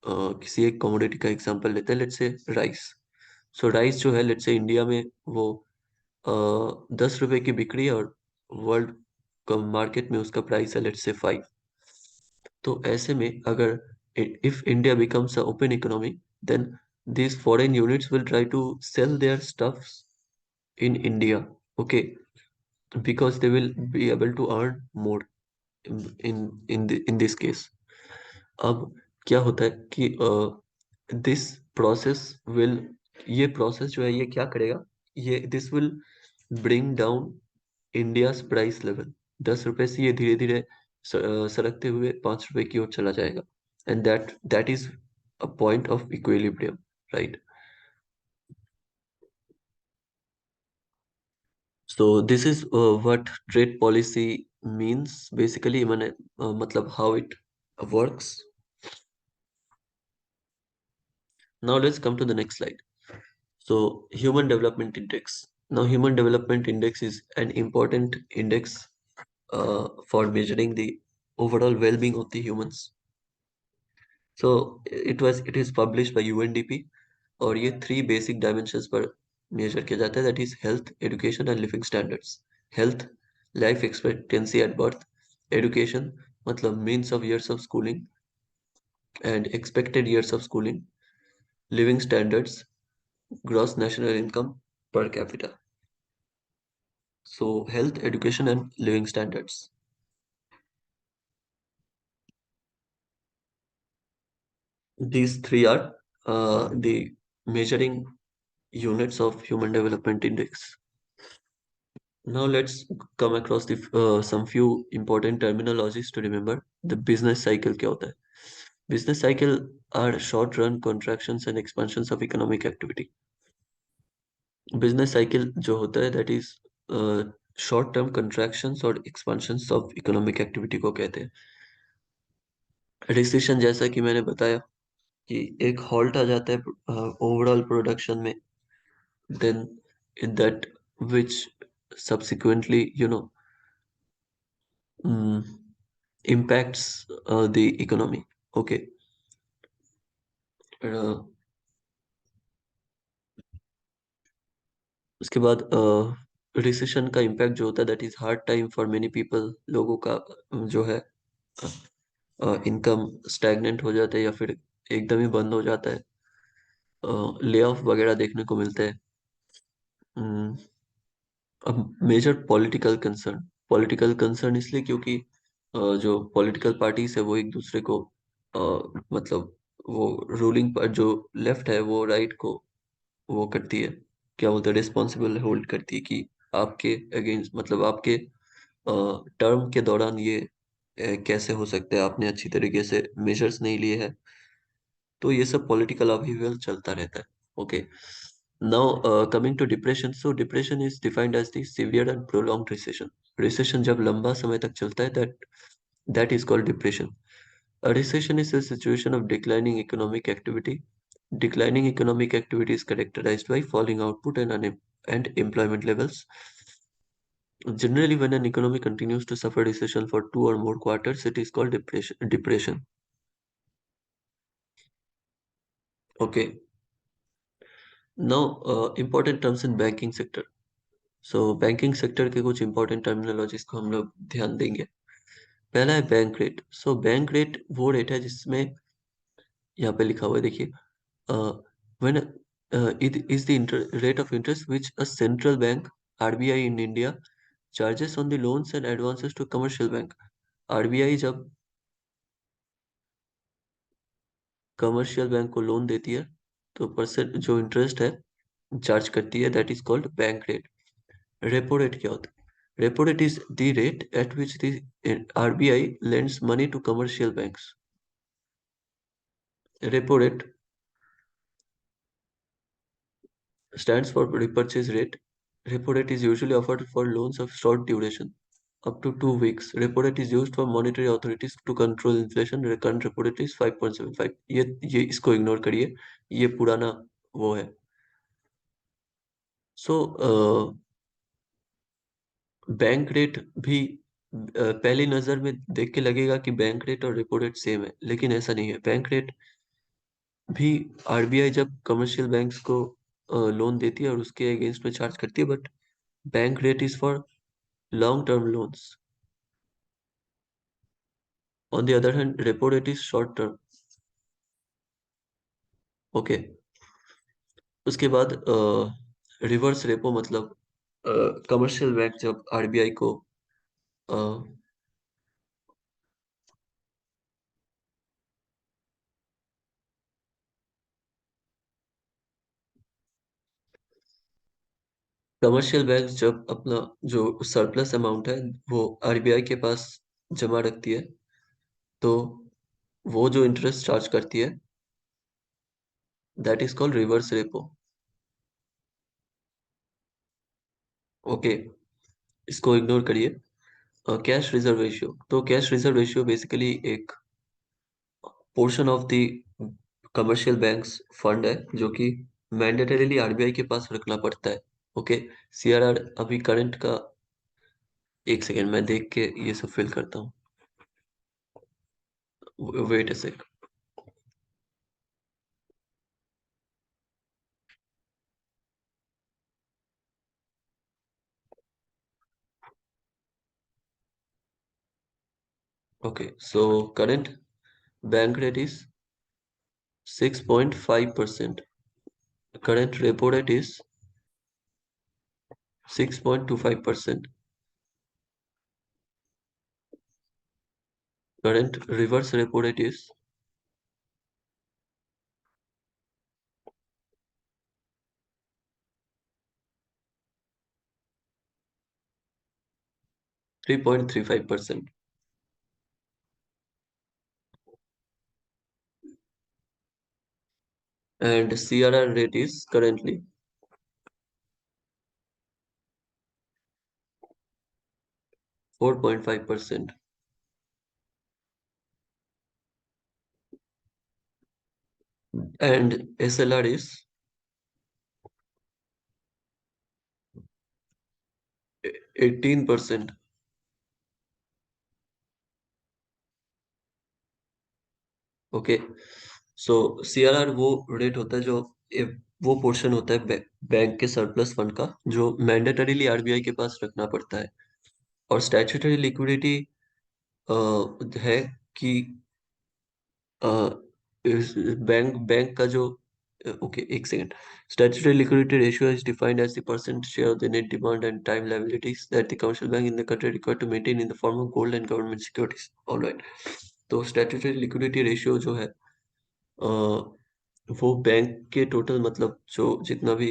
किसी एक कमोडिटी का एग्जांपल लेते हैं, let's say rice. So rice जो है, लेट्स से इंडिया में वो 10 रुपए की बिक्री है, और वर्ल्ड मार्केट में उसका प्राइस है लेट्स से 5। तो ऐसे में अगर if India becomes a open economy, then these foreign units will try to sell their stuffs in India, okay, because they will be able to earn more in this case. अब क्या होता है कि this process will ये process जो है ये क्या करेगा, ये this will bring down India's price level. 10 रुपए से ये धीरे धीरे सरकते हुए 5 रुपए की ओर चला जाएगा, and that is a point of equilibrium, right? So this is what trade policy means basically, मैंने मतलब how it works. Now let's come to the next slide. So, Human Development Index. Now, Human Development Index is an important index for measuring the overall well-being of the humans. So, it is published by UNDP, और ये 3 basic dimensions पर measure किया जाता है, that is health, education and living standards. Health, life expectancy at birth. Education मतलब means of years of schooling and expected years of schooling. Living standards, gross national income per capita. So, health, education, and living standards. These three are the measuring units of Human Development Index. Now, let's come across some few important terminologies to remember. The business cycle क्या होता है? Business cycle are short-run contractions and expansions of economic activity. Business cycle जो होता है, that is short-term contractions और expansions of economic activity को कहते हैं। Recession जैसा कि मैंने बताया कि एक हॉल्ट आ जाता है ओवरऑल प्रोडक्शन में, then in that which subsequently impacts the economy, okay. उसके बाद रिसेशन का इम्पैक्ट जो होता है, that is hard time for many people. लोगों का जो है इनकम स्टैग्नेंट हो जाता है या फिर एकदम ही बंद हो जाता है, ले ऑफ वगैरह देखने को मिलते हैं। हम्म, अब मेजर पॉलिटिकल कंसर्न इसलिए क्योंकि जो पॉलिटिकल पार्टीज है वो एक दूसरे को मतलब वो रूलिंग पर जो लेफ्ट है वो राइट को वो करती है, क्या बोलते हैं, रिस्पॉन्सिबल होल्ड करती है कि आपके अगेंस्ट मतलब आपके टर्म के दौरान ये कैसे हो सकता है, आपने अच्छी तरीके से मेजर्स नहीं लिए हैं। तो ये सब पॉलिटिकल अपहीवल चलता रहता है, okay. Now coming to depression. So depression is defined as the severe and prolonged recession. Recession जब लंबा समय तक चलता है, that is called depression. A recession is a situation of declining economic activity. Declining economic activity is characterized by falling output and employment levels. Generally, when an economy continues to suffer recession for 2 or more quarters, it is called depression. Okay. Now, important terms in banking sector. So, banking sector के कुछ important terminologies को हम लोग ध्यान देंगे। पहला है bank rate. So bank rate वो रेट है जिसमें यहाँ पे लिखा हुआ है, देखिए, when it is the rate of interest which a central bank, RBI in India, charges on the loans and advances to commercial bank. RBI जब कमर्शियल बैंक को लोन देती है तो परसेंट जो इंटरेस्ट है चार्ज करती है, that is called bank rate. Repo rate क्या होता है? Repo rate is the rate at which the RBI lends money to commercial banks. Repo rate stands for repurchase rate. Repo rate is usually offered for loans of short duration, up to 2 weeks. Repo rate is used for monetary authorities to control inflation. Current repo rate is 5.75. ये इसको ignore करिए, ये पुराना वो है। So bank rate भी पहली नजर में देख के लगेगा कि बैंक रेट और रेपो रेट सेम है, लेकिन ऐसा नहीं है। बैंक रेट भी आरबीआई जब कमर्शियल बैंक्स को लोन देती है और उसके अगेंस्ट में चार्ज करती है, but bank rate is for long term loans. On the other hand repo rate is short term. Okay. उसके बाद रिवर्स रेपो मतलब कमर्शियल बैंक जब आरबीआई को कमर्शियल बैंक जब अपना जो सरप्लस अमाउंट है वो आरबीआई के पास जमा रखती है, तो वो जो इंटरेस्ट चार्ज करती है that is called reverse repo. Okay, इसको इग्नोर करिए। कैश रिजर्व रेशियो, तो कैश रिजर्व रेशियो बेसिकली एक portion of the commercial banks fund है जो कि मैंडेटरीली आरबीआई के पास रखना पड़ता है। ओके। सीआरआर अभी करंट का, एक सेकेंड मैं देख के ये सब फिल करता हूँ। Wait a sec. Okay, so current bank rate is 6.5%. Current repo rate is 6.25%. Current reverse repo rate is 3.35%. And CRR rate is currently 4.5%. And SLR is 18%. Okay. So CRR वो rate होता है जो ए- वो portion होता है bank के surplus fund का जो मैंडेटरीली आरबीआई के पास रखना पड़ता है। और स्टैट्यूटरी लिक्विडिटी है कि बैंक बैंक का जो, ओके एक सेकेंड। Statutory liquidity ratio is defined as the percent share of the net demand and time liabilities that the commercial bank in the country required to maintain in the form of gold and government securities. Alright. तो statutory liquidity ratio जो है वो bank के total मतलब जो जितना भी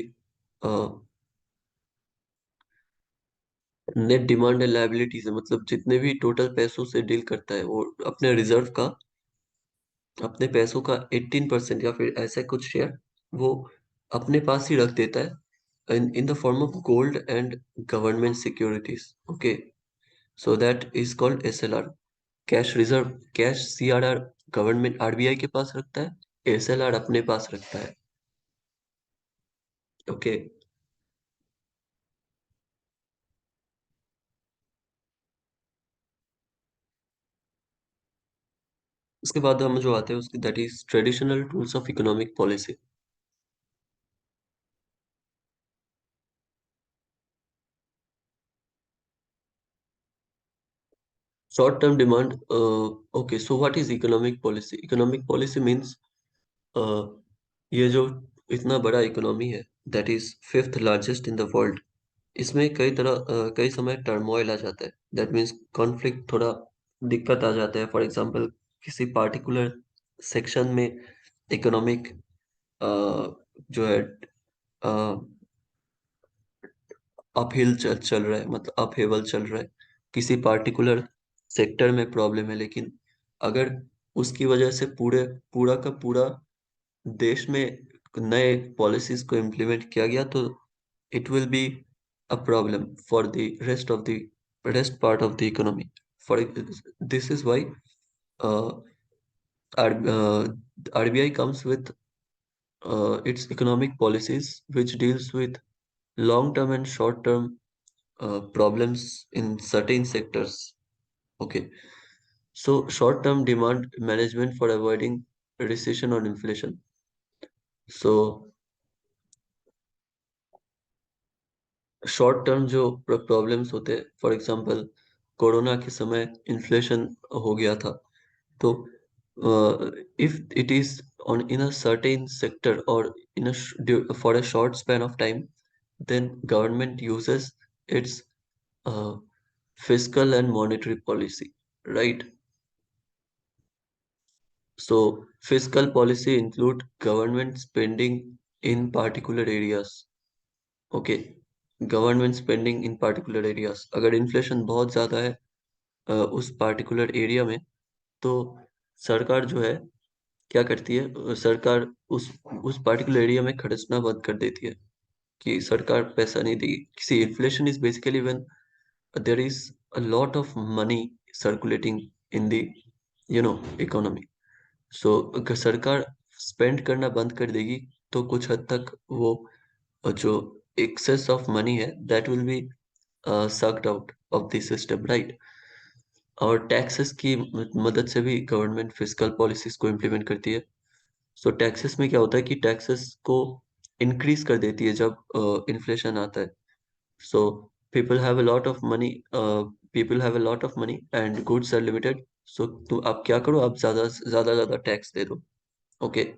net demand and liabilities है, मतलब जितने भी टोटल पैसों से डील करता है वो अपने रिजर्व का, अपने पैसों का 18% या फिर ऐसा कुछ शेयर वो अपने पास ही रख देता है इन the form of gold and government securities. Okay. So that is called SLR. Cash reserve, cash CRR government RBI के पास रखता है, एसएलआर अपने पास रखता है। ओके। उसके बाद हम जो आते हैं उसकी that is traditional tools of economic policy. Short term demand. Okay, so what is economic policy? Economic policy means ये जो इतना बड़ा इकोनॉमी है that is fifth largest in the world, इसमें कई समय टर्मोइल आ जाता है। दैट मीन्स कॉन्फ्लिक्ट, थोड़ा दिक्कत आ जाता है। फॉर एग्जांपल किसी पार्टिकुलर सेक्शन में इकोनॉमिक जो है चल रहा है, मतलब अपहेवल चल रहा है। किसी पार्टिकुलर सेक्टर में प्रॉब्लम है, लेकिन अगर उसकी वजह से पूरा का पूरा देश में नए पॉलिसीज को इम्प्लीमेंट किया गया तो it will be a problem for the rest part of the economy. For this is why RBI comes with its economic policies which deals with long term and short term problems in certain sectors. Okay, so short term demand management for avoiding recession और inflation. So short term जो problems होते हैं, for example corona के समय inflation हो गया था, तो if it is on in a certain sector or in a for a short span of time, then government uses its uh, fiscal and monetary policy, right? So fiscal policy include government spending in particular areas. Okay, government spending in particular areas, अगर inflation बहुत ज़्यादा है उस particular area में, तो सरकार जो है क्या करती है, सरकार उस पार्टिकुलर एरिया में खर्चना बंद कर देती है, कि सरकार पैसा नहीं देगी। किसी inflation is basically when there is a lot of money circulating in the economy. So अगर सरकार स्पेंड करना बंद कर देगी, तो कुछ हद तक वो जो एक्सेस ऑफ मनी है that will be sucked out of the system, right? और टैक्सेस की मदद से भी गवर्नमेंट फिस्कल पॉलिसीज को इम्प्लीमेंट करती है। सो टैक्सेस में क्या होता है कि टैक्सेस को इंक्रीज कर देती है जब इन्फ्लेशन आता है। So people have a lot of money, people have a lot of money and goods are limited. So तो आप क्या करो, आप ज्यादा टैक्स दे दो। ओके,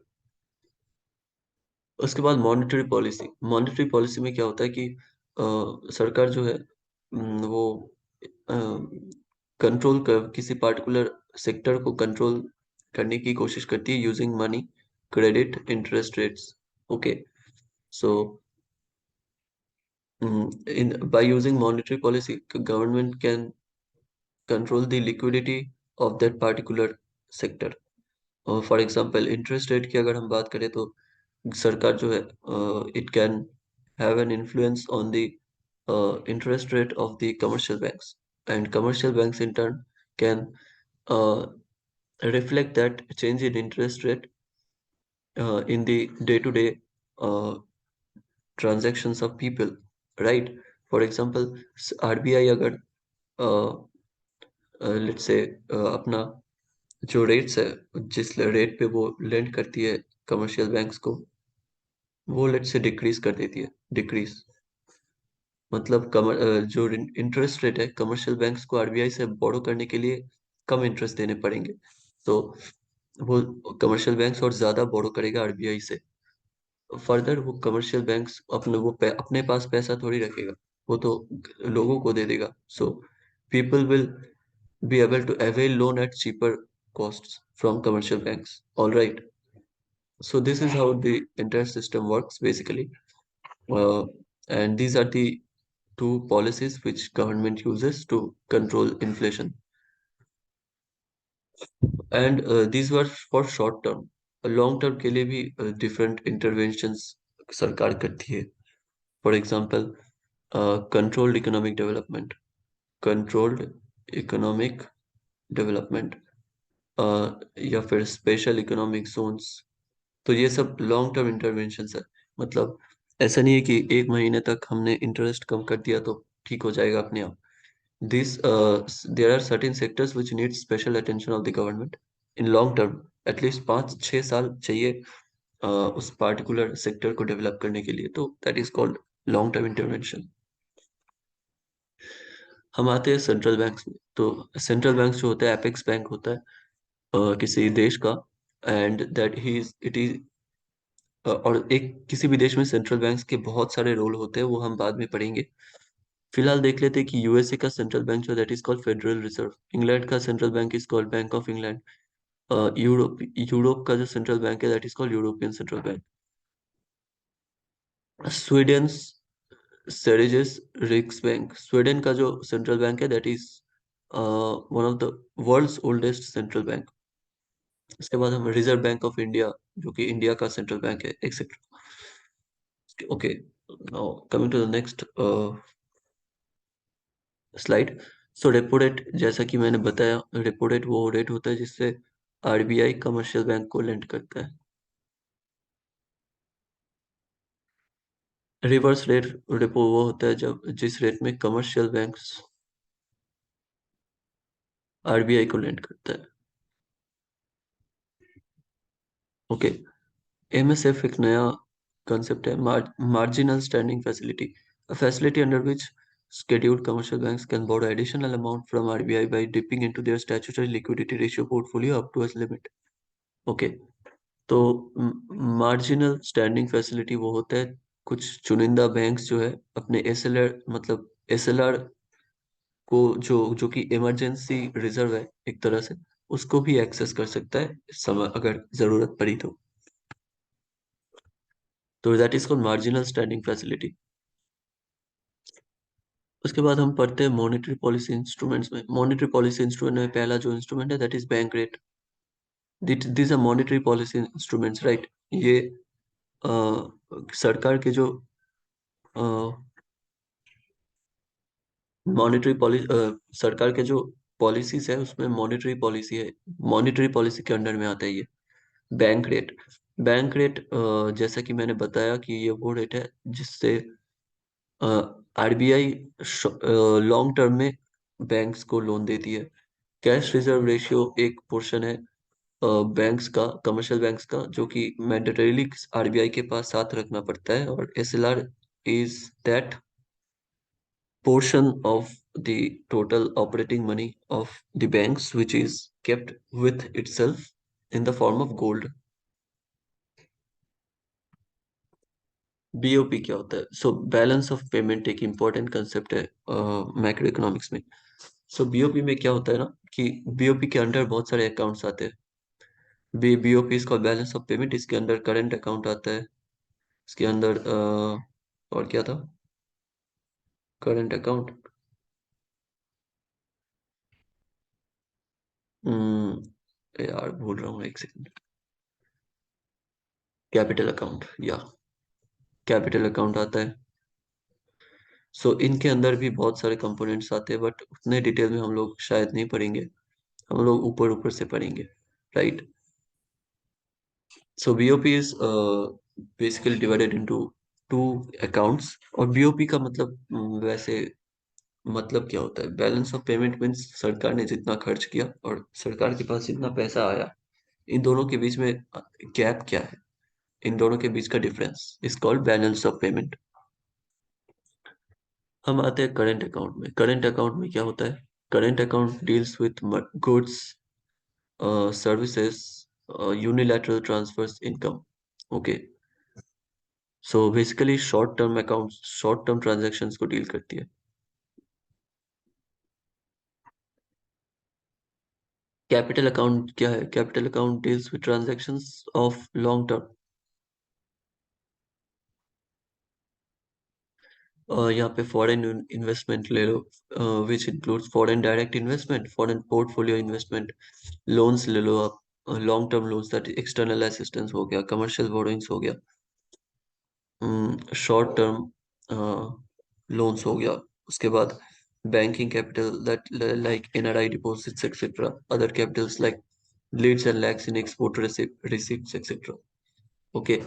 उसके बाद मॉनेटरी पॉलिसी में क्या होता है कि सरकार जो है वो कंट्रोल कर किसी पार्टिकुलर सेक्टर को कंट्रोल करने की कोशिश करती है using money, credit, interest rates. Okay, so in by using monetary policy, government can control the liquidity of that particular sector। For example interest rate की अगर हम बात करें, तो सरकार जो है it can have an influence on the interest rate of the commercial banks, and commercial banks in turn can reflect that change in interest rate in the day-to-day transactions of people, right? For example, RBI अगर let's say अपना जो rates है, जिस rate पे वो land करती है commercial banks को, वो लेट्स से डिक्रीज कर देती है। डिक्रीज मतलब जो इंटरेस्ट रेट है कमर्शियल बैंक्स को आरबीआई से बोरो करने के लिए कम इंटरेस्ट देने पड़ेंगे। तो वो कमर्शियल बैंक्स और ज्यादा बोरो करेगा आरबीआई से। फर्दर वो कमर्शियल बैंक्स अपने पास पैसा थोड़ी रखेगा, वो तो लोगों को दे देगा। So people will be able to avail loan at cheaper costs from commercial banks. All right. So this is how the entire system works basically. Uh, and these are the two policies which government uses to control inflation. And these were for short term. Long term के लिए भी different interventions सरकार करती है। For example, controlled economic development, controlled economic development, या फिर special economic zones. तो ये सब लॉन्ग टर्म इंटरवेंशंस है। मतलब ऐसा नहीं है कि एक महीने तक हमने इंटरेस्ट कम कर दिया तो ठीक हो जाएगा अपने आप। This there are certain sectors which need special attention of the government in long term. At least 5-6 साल चाहिए उस पार्टिकुलर सेक्टर को डेवलप करने के लिए, तो that is called long term intervention. हम आते हैं सेंट्रल बैंक्स में। तो सेंट्रल बैंक जो होता है, एपेक्स बैंक होता है किसी देश का। And that he it is और एक किसी भी देश में सेंट्रल बैंक्स के बहुत सारे रोल होते हैं, वो हम बाद में पढ़ेंगे। फिलहाल देख लेते हैं कि यूएसए का सेंट्रल बैंक जो that is called federal reserve. England का central bank is called bank of England. Europe का जो सेंट्रल बैंक है that is called European central bank. Sweden Sveriges Riksbank, Sweden का जो सेंट्रल बैंक है that is one of the world's oldest central bank. इसके बाद हम reserve bank of India, जो कि इंडिया का सेंट्रल बैंक है, etcetera. Okay, now coming to the next slide. So repo rate, जैसा कि मैंने बताया, रेपो रेट वो रेट होता है जिससे आरबीआई कमर्शियल बैंक को लेंड करता है। रिवर्स रेट रेपो वो होता है जब जिस रेट में कमर्शियल बैंक्स आरबीआई को लेंड करता है। ओके। एमएसएफ एक नया कंसेप्ट है, marginal standing facility, a facility under which scheduled commercial banks can borrow additional amount from RBI by dipping into their statutory liquidity ratio portfolio up to a limit। Okay. तो marginal standing facility वो होता है, कुछ चुनिंदा banks जो है अपने SLR, मतलब एसएलआर को, जो कि इमरजेंसी रिजर्व है एक तरह से, उसको भी एक्सेस कर सकता है इस समय अगर जरूरत पड़ी तो that is called marginal standing facility. उसके बाद हम पढ़ते हैं मॉनेटरी पॉलिसी इंस्ट्रूमेंट्स में। मॉनेटरी पॉलिसी इंस्ट्रूमेंट में पहला जो इंस्ट्रूमेंट है that is bank rate. This are monetary policy instruments, right. ये अ, सरकार के जो मॉनेटरी पॉलिसी, सरकार के जो पॉलिसीज है उसमें मॉनेटरी पॉलिसी है, मॉनेटरी पॉलिसी के अंडर में आता है ये। Bank rate. बैंक रेट, जैसा कि मैंने बताया कि ये वो रेट है जिससे आरबीआई लॉन्ग टर्म में बैंक्स को लोन देती है। कैश रिजर्व रेशियो एक पोर्शन है बैंक्स का, कमर्शियल बैंक्स का, जो कि मैंडेटरीली आरबीआई के पास साथ रखना पड़ता है। और SLR is that portion of the total operating money of the banks which is kept with itself in the form of gold। BOP क्या होता है? सो बैलेंस ऑफ पेमेंट एक इम्पोर्टेंट कंसेप्ट है मैक्रो इकोनॉमिक्स में। सो BOP में क्या होता है ना कि बीओपी के अंडर बहुत सारे अकाउंट्स आते हैं। बीओपी इसका बैलेंस ऑफ पेमेंट, इसके अंदर करंट अकाउंट आता है, इसके अंदर और क्या था, करंट अकाउंट, यार भूल रहा हूँ, एक सेकंड। कैपिटल अकाउंट, या कैपिटल अकाउंट आता है। सो इनके अंदर भी बहुत सारे कंपोनेंट्स आते हैं बट उतने डिटेल में हम लोग शायद नहीं पढ़ेंगे, हम लोग ऊपर ऊपर से पढ़ेंगे, right. So BOP is basically divided into two accounts. और बीओपी का मतलब वैसे मतलब क्या होता है? बैलेंस ऑफ पेमेंट मीन्स सरकार ने जितना खर्च किया और सरकार के पास जितना पैसा आया, इन दोनों के बीच में गैप क्या है, इन दोनों के बीच का difference is called balance of payment. हम आते हैं करंट अकाउंट में। करंट अकाउंट में क्या होता है? Current account deals with goods, services, unilateral transfers income। Okay. So basically short term accounts short term transactions को डील करती है। कैपिटल अकाउंट क्या है? Capital account deals with transactions of long term. यहाँ पे फॉरेन इन्वेस्टमेंट ले लो, which includes foreign direct investment, foreign portfolio investment, loans ले लो आप, long term loans, that external assistance हो गया, कमर्शियल बोरोइंग्स हो गया, शॉर्ट टर्म लोन्स हो गया। उसके बाद banking capital that like NRI deposits etcetera, other Capitals like Leeds and lakhs in export receipts etcetera. Okay.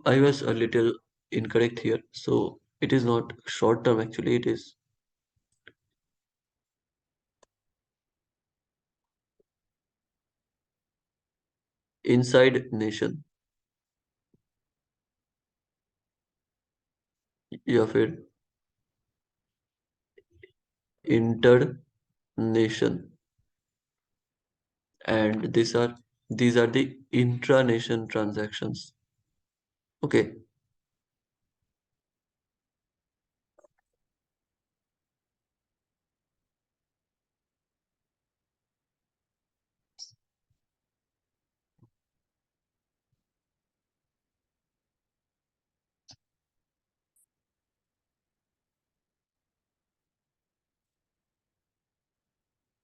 I was a little incorrect here, so it is not short term, actually it is inside nation या फिर inter nation, and these are the intra nation transactions। Okay।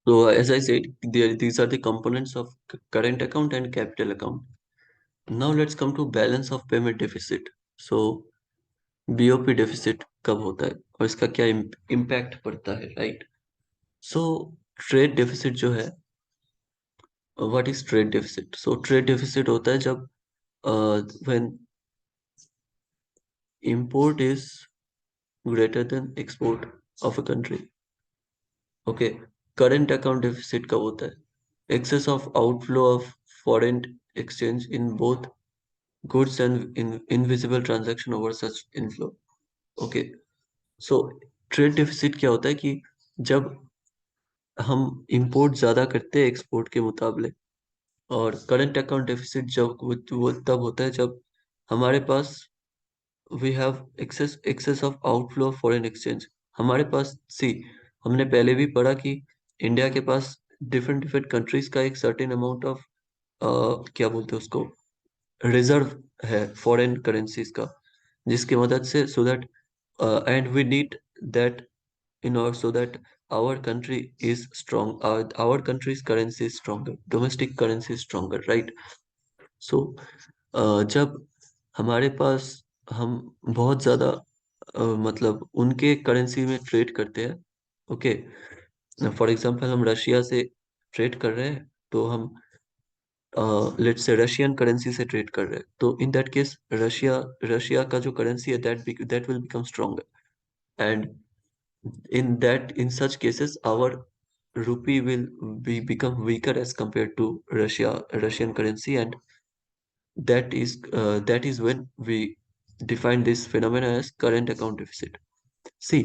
So as I said, these are the components of current account and capital account. Now let's come to balance of payment deficit। So BOP deficit कब होता है और इसका क्या impact पड़ता है, right. सो trade deficit जो है, what is trade deficit? So trade deficit होता है जब when import is greater than export of a country. Okay, current account deficit कब होता है? Excess of outflow of foreign exchange in both goods and invisible transaction over such inflow. Okay, so trade deficit क्या होता है कि जब हम import ज्यादा करते हैं एक्सपोर्ट के मुकाबले। और करंट अकाउंट डेफिसिट जब वो तब होता है जब हमारे पास we have excess of outflow of foreign exchange. हमारे पास सी, हमने पहले भी पढ़ा कि इंडिया के पास डिफरेंट डिफरेंट कंट्रीज का एक सर्टेन अमाउंट ऑफ क्या बोलते हैं उसको, रिजर्व है फॉरेन करेंसीज का, जिसकी मदद से so that and we need that in order so that our country is strong, our country's currency is stronger, domestic currency is stronger, right? So जब हमारे पास हम बहुत ज्यादा मतलब उनके करेंसी में ट्रेड करते हैं, ओके, फॉर एग्जांपल हम रशिया से ट्रेड कर रहे हैं, तो हम लेट्स से रशियन करेंसी से ट्रेड कर रहे हैं, तो in that case Russia Russia का जो करेंसी है that will become stronger. And in such cases our rupee will be become weaker as compared to Russian currency, and that is when we define this phenomena as current account deficit. See,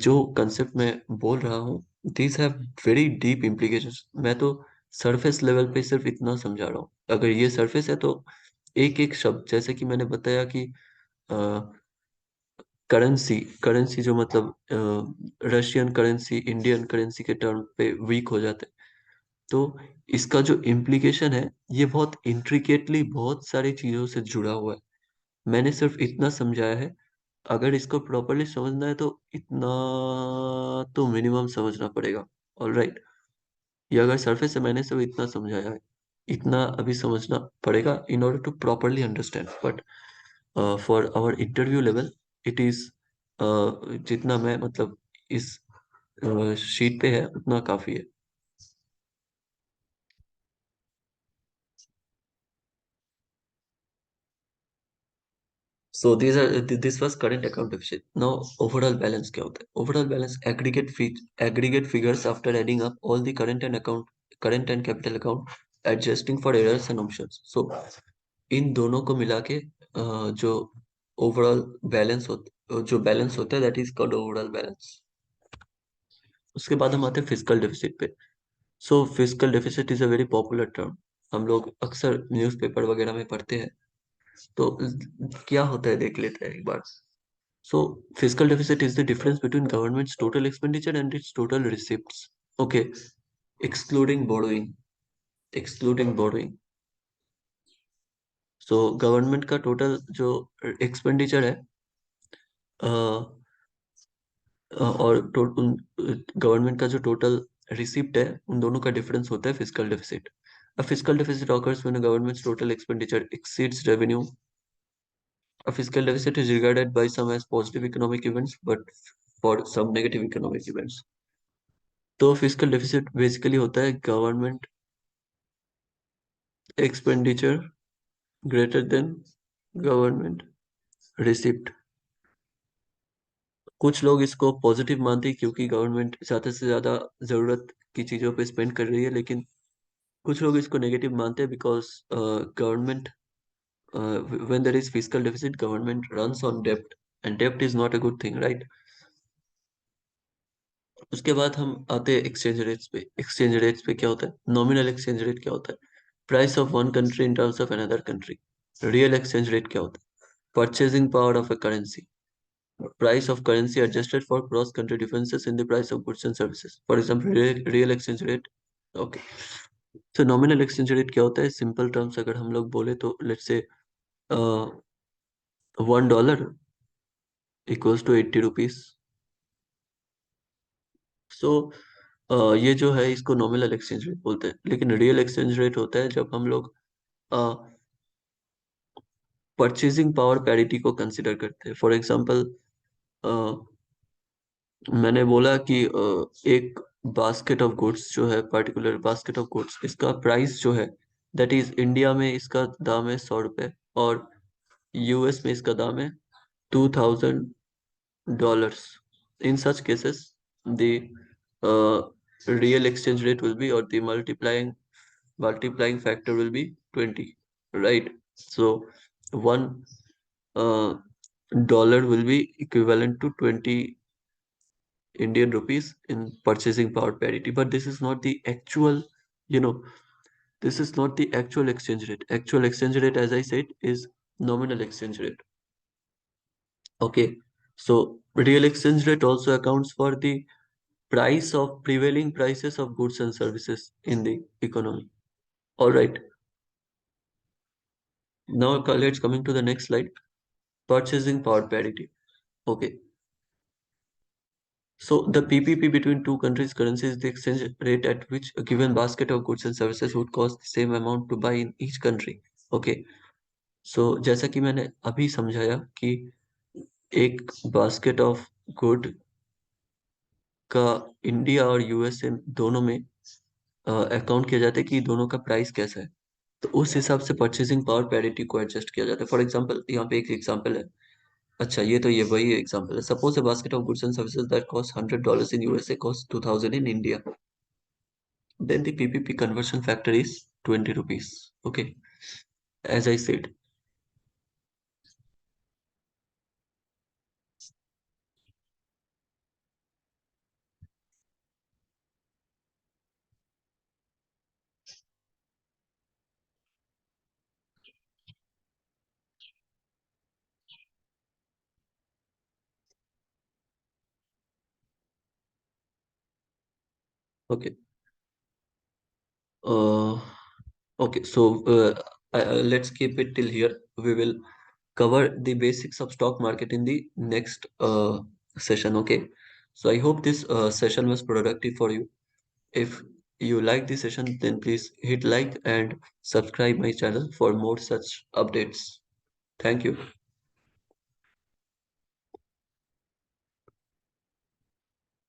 जो concept मैं बोल रहा हूँ, these have very deep implications। मैं तो surface level पे सिर्फ इतना समझा रहा हूँ। अगर ये सरफेस है तो एक एक शब्द, जैसे कि मैंने बताया कि करेंसी करेंसी जो मतलब रशियन करेंसी इंडियन करेंसी के टर्म पे वीक हो जाते हैं, तो इसका जो इम्प्लीकेशन है ये बहुत इंट्रिकेटली बहुत सारी चीजों से जुड़ा हुआ है। मैंने सिर्फ इतना समझाया है, अगर इसको प्रॉपरली समझना है तो इतना तो मिनिमम समझना पड़ेगा। ऑलराइट, ये अगर सरफेस है, मैंने सिर्फ इतना समझाया है, इतना अभी समझना पड़ेगा in order to properly understand. But for our interview level it is, जितना मैं मतलब इस शीट पे है उतना काफी है। So this was current account deficit. Now overall balance क्या होता है? Overall balance aggregate figures after adding up all the current and capital account, adjusting for errors and options. So इन दोनों को मिला के जो ओवरऑल बैलेंस होता है that is called overall balance. उसके बाद हम आते हैं फिजिकल डेफिसिट पे। So physical deficit is a very popular term, हम लोग अक्सर न्यूज़पेपर वगैरह में पढ़ते हैं। तो क्या होता है देख लेते हैं एक बार। So physical deficit is the difference between government's total expenditure and its total receipts. Okay, excluding borrowing, excluding borrowing. So government का टोटल जो एक्सपेंडिचर है अ, और गवर्नमेंट का जो टोटल रिसिप्ट है, उन दोनों का डिफरेंस होता है physical deficit. A fiscal deficit occurs when a government's total expenditure exceeds revenue. A fiscal deficit is regarded by some as positive economic events, but for some negative economic events. तो physical deficit basically होता है government expenditure greater than government receipt. कुछ लोग इसको positive मानते हैं क्योंकि government ज्यादा से ज्यादा जरूरत की चीजों पे स्पेंड कर रही है, लेकिन कुछ लोग इसको नेगेटिव मानते हैं because government when there is fiscal deficit, government runs on debt, and debt is not a good thing, right? उसके बाद हम आते हैं एक्सचेंज रेट्स पे। एक्सचेंज रेट्स पे क्या होता है? नॉमिनल एक्सचेंज रेट क्या होता है? Price of one country in terms of another country. Real exchange rate क्या होता है? Purchasing power of a currency, price of currency adjusted for cross country differences in the price of goods and services, for example real exchange rate. Okay, तो nominal exchange rate क्या होता है? Simple terms अगर हम लोग बोले तो let's say $1 equals to 80 rupees. सो ये जो है इसको नॉमिनल एक्सचेंज रेट बोलते हैं, लेकिन रियल एक्सचेंज रेट होता है जब हम लोग परचेजिंग पावर पैरिटी को कंसिडर करते हैं। फॉर एग्जांपल मैंने बोला कि एक बास्केट ऑफ गुड्स जो है, पर्टिकुलर बास्केट ऑफ गुड्स, इसका प्राइस जो है दैट इज इंडिया में इसका दाम है 100 रुपये, और यूएस में इसका दाम है $2,000. In such cases, the uh, real exchange rate will be, or the multiplying factor will be 20, right? So one uh, dollar will be equivalent to 20 Indian rupees in purchasing power parity. But this is not the actual, you know, this is not the actual exchange rate. Actual exchange rate, as I said, is nominal exchange rate. Okay. So real exchange rate also accounts for the price of prevailing prices of goods and services in the economy. All right. Now let's coming to the next slide. Purchasing power parity. Okay. So the PPP between two countries' currencies is the exchange rate at which a given basket of goods and services would cost the same amount to buy in each country. Okay. So जैसा कि मैंने अभी समझाया कि एक basket of good का India और USA दोनों में अकाउंट किया जाता है कि दोनों का प्राइस कैसा है। तो उस हिसाब से परचेसिंग पावर पैरिटी को एडजस्ट किया जाता है। फॉर एग्जांपल यहाँ पे एक एग्जांपल है। अच्छा, ये वही एग्जांपल है। Suppose a basket of goods and services that cost $100 in USA cost 2000 in India. Then the PPP conversion factor is 20 rupees. Okay, as I said. Okay. Uh, okay. So let's keep it till here. We will cover the basics of stock market in the next session. Okay. So I hope this session was productive for you. If you like this session, then please hit like and subscribe my channel for more such updates. Thank you.